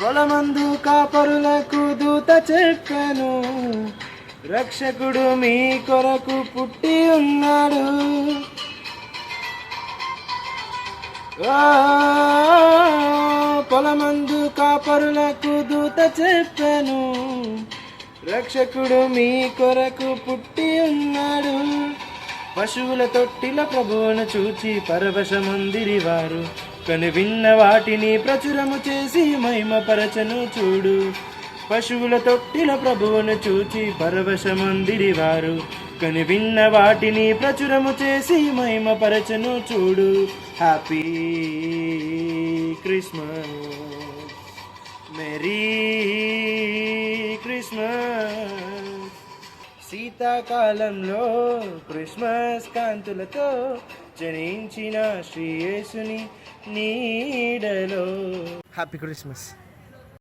పొలమందు కాపరులకు దూత చెప్పాను, రక్షకుడు మీ కొరకు పుట్టి ఉన్నాడు. పొలమందు కాపరులకు దూత చెప్పాను, రక్షకుడు మీ కొరకు పుట్టి ఉన్నాడు. పశువుల తొట్టిల ప్రభువును చూచి పరవశమందిరి వారు, కను విన్న వాటిని ప్రచురము చేసి మహిమపరచను చూడు. పశువుల తొట్టిల ప్రభువును చూచి పరవశమందిరి వారు, కను విన్న వాటిని ప్రచురము చేసి మహిమపరచను చూడు. Happy Christmas, merry Christmas. శీతాకాలంలో క్రిస్మస్ కాంతులతో జనించిన శ్రీ యేసుని నీడలో. Happy Christmas.